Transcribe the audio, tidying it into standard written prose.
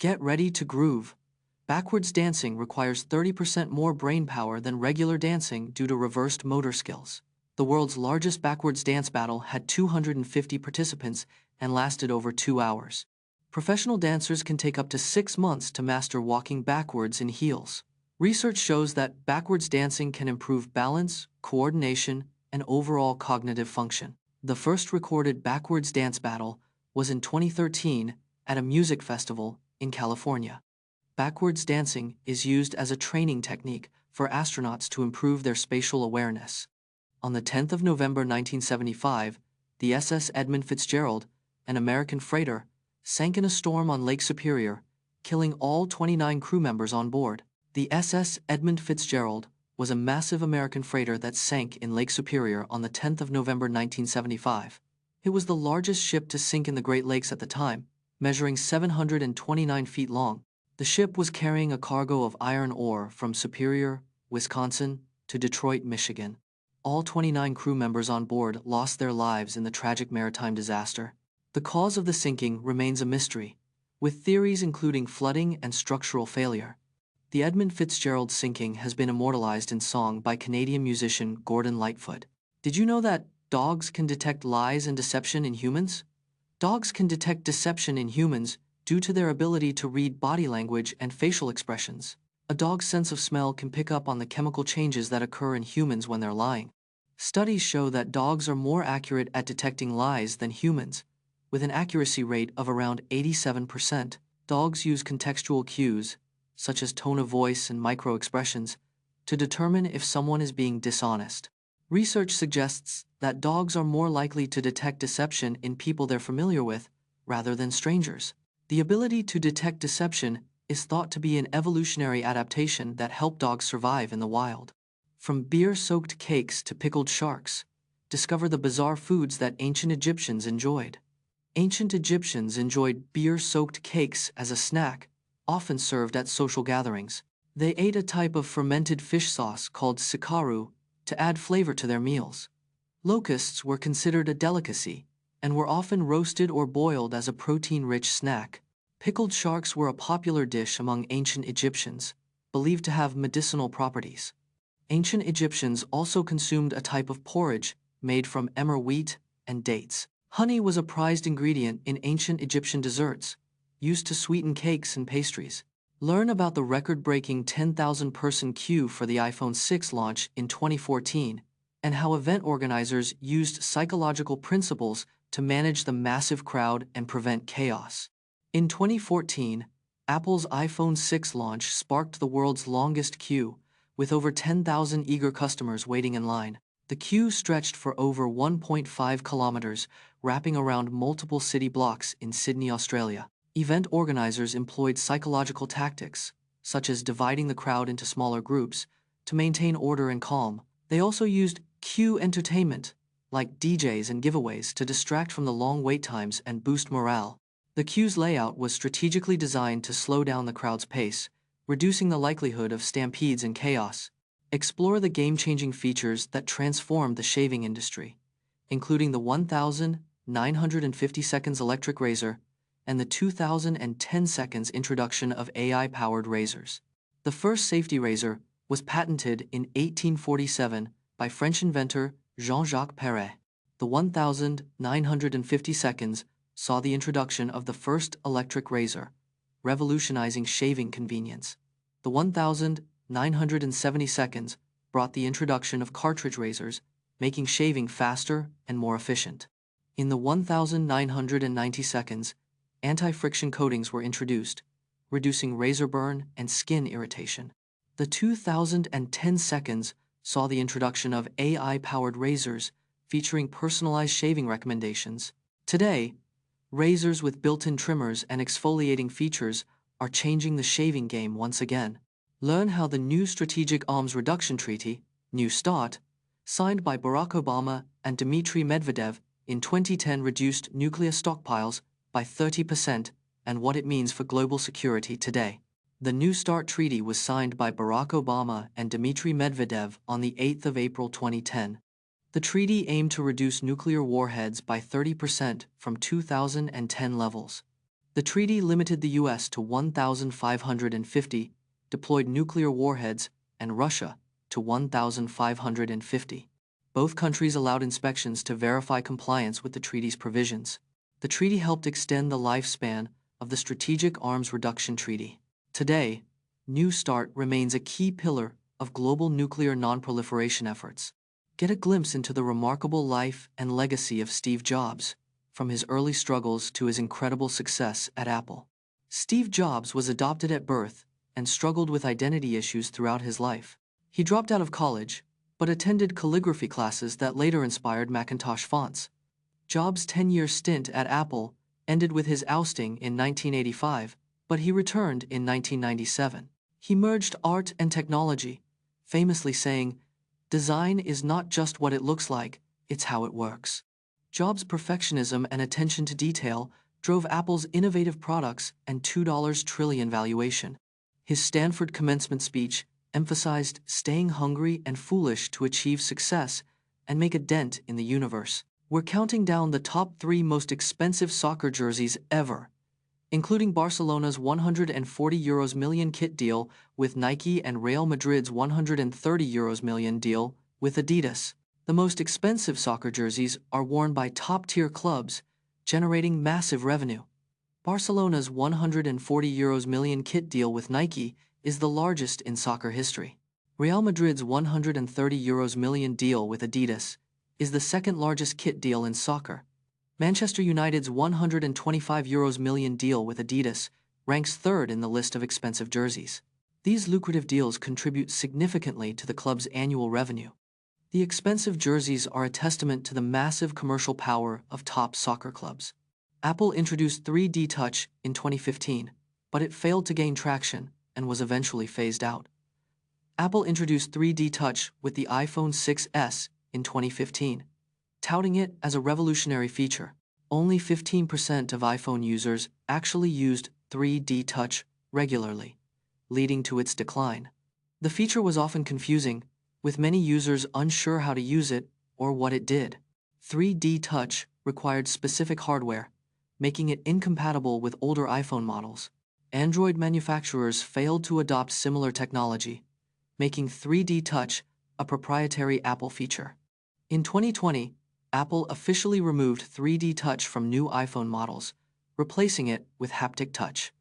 Get ready to groove. Backwards dancing requires 30% more brain power than regular dancing due to reversed motor skills. The world's largest backwards dance battle had 250 participants and lasted over 2 hours. Professional dancers can take up to 6 months to master walking backwards in heels. Research shows that backwards dancing can improve balance, coordination, and overall cognitive function. The first recorded backwards dance battle was in 2013 at a music festival in California. Backwards dancing is used as a training technique for astronauts to improve their spatial awareness. On the 10th of November 1975, the SS Edmund Fitzgerald, an American freighter, sank in a storm on Lake Superior, killing all 29 crew members on board. The SS Edmund Fitzgerald was a massive American freighter that sank in Lake Superior on the 10th of November 1975. It was the largest ship to sink in the Great Lakes at the time, measuring 729 feet long. The ship was carrying a cargo of iron ore from Superior, Wisconsin, to Detroit, Michigan. All 29 crew members on board lost their lives in the tragic maritime disaster. The cause of the sinking remains a mystery, with theories including flooding and structural failure. The Edmund Fitzgerald sinking has been immortalized in song by Canadian musician Gordon Lightfoot. Did you know that dogs can detect lies and deception in humans? Dogs can detect deception in humans due to their ability to read body language and facial expressions. A dog's sense of smell can pick up on the chemical changes that occur in humans when they're lying. Studies show that dogs are more accurate at detecting lies than humans, with an accuracy rate of around 87%. Dogs use contextual cues, such as tone of voice and micro-expressions, to determine if someone is being dishonest. Research suggests that dogs are more likely to detect deception in people they're familiar with, rather than strangers. The ability to detect deception is thought to be an evolutionary adaptation that helped dogs survive in the wild. From beer-soaked cakes to pickled sharks, discover the bizarre foods that ancient Egyptians enjoyed. Ancient Egyptians enjoyed beer-soaked cakes as a snack, often served at social gatherings. They ate a type of fermented fish sauce called sikaru to add flavor to their meals. Locusts were considered a delicacy and were often roasted or boiled as a protein-rich snack. Pickled sharks were a popular dish among ancient Egyptians, believed to have medicinal properties. Ancient Egyptians also consumed a type of porridge made from emmer wheat and dates. Honey was a prized ingredient in ancient Egyptian desserts, used to sweeten cakes and pastries. Learn about the record-breaking 10,000-person queue for the iPhone 6 launch in 2014 and how event organizers used psychological principles to manage the massive crowd and prevent chaos. In 2014, Apple's iPhone 6 launch sparked the world's longest queue, with over 10,000 eager customers waiting in line. The queue stretched for over 1.5 kilometers, wrapping around multiple city blocks in Sydney, Australia. Event organizers employed psychological tactics, such as dividing the crowd into smaller groups, to maintain order and calm. They also used queue entertainment, like DJs and giveaways, to distract from the long wait times and boost morale. The queue's layout was strategically designed to slow down the crowd's pace, reducing the likelihood of stampedes and chaos. Explore the game-changing features that transformed the shaving industry, including the 1,950 seconds electric razor and the 2010 seconds introduction of AI-powered razors. The first safety razor was patented in 1847 by French inventor Jean-Jacques Perret. The 1,950 seconds saw the introduction of the first electric razor, revolutionizing shaving convenience. The 1,970 seconds brought the introduction of cartridge razors, making shaving faster and more efficient. In the 1,990 seconds, anti-friction coatings were introduced, reducing razor burn and skin irritation. The 2010 seconds saw the introduction of AI-powered razors featuring personalized shaving recommendations. Today, razors with built-in trimmers and exfoliating features are changing the shaving game once again. Learn how the new Strategic Arms Reduction Treaty, New START, signed by Barack Obama and Dmitry Medvedev in 2010 reduced nuclear stockpiles by 30% and what it means for global security today. The New START Treaty was signed by Barack Obama and Dmitry Medvedev on the 8th of April 2010. The treaty aimed to reduce nuclear warheads by 30% from 2010 levels. The treaty limited the US to 1,550 deployed nuclear warheads and Russia to 1,550. Both countries allowed inspections to verify compliance with the treaty's provisions. The treaty helped extend the lifespan of the Strategic Arms Reduction Treaty. Today, New START remains a key pillar of global nuclear nonproliferation efforts. Get a glimpse into the remarkable life and legacy of Steve Jobs, from his early struggles to his incredible success at Apple. Steve Jobs was adopted at birth and struggled with identity issues throughout his life. He dropped out of college, but attended calligraphy classes that later inspired Macintosh fonts. Jobs' 10-year stint at Apple ended with his ousting in 1985, but he returned in 1997. He merged art and technology, famously saying, "Design is not just what it looks like, it's how it works." Jobs' perfectionism and attention to detail drove Apple's innovative products and $2 trillion valuation. His Stanford commencement speech emphasized staying hungry and foolish to achieve success and make a dent in the universe. We're counting down the top 3 most expensive soccer jerseys ever, including Barcelona's €140 million kit deal with Nike and Real Madrid's €130 million deal with Adidas. The most expensive soccer jerseys are worn by top-tier clubs, generating massive revenue. Barcelona's €140 million kit deal with Nike is the largest in soccer history. Real Madrid's €130 million deal with Adidas is the second largest kit deal in soccer. Manchester United's €125 million deal with Adidas ranks third in the list of expensive jerseys. These lucrative deals contribute significantly to the club's annual revenue. The expensive jerseys are a testament to the massive commercial power of top soccer clubs. Apple introduced 3D Touch in 2015, but it failed to gain traction and was eventually phased out. Apple introduced 3D Touch with the iPhone 6s in 2015, touting it as a revolutionary feature. Only 15% of iPhone users actually used 3D Touch regularly, leading to its decline. The feature was often confusing, with many users unsure how to use it or what it did. 3D Touch required specific hardware, making it incompatible with older iPhone models. Android manufacturers failed to adopt similar technology, making 3D Touch a proprietary Apple feature. In 2020, Apple officially removed 3D Touch from new iPhone models, replacing it with haptic touch.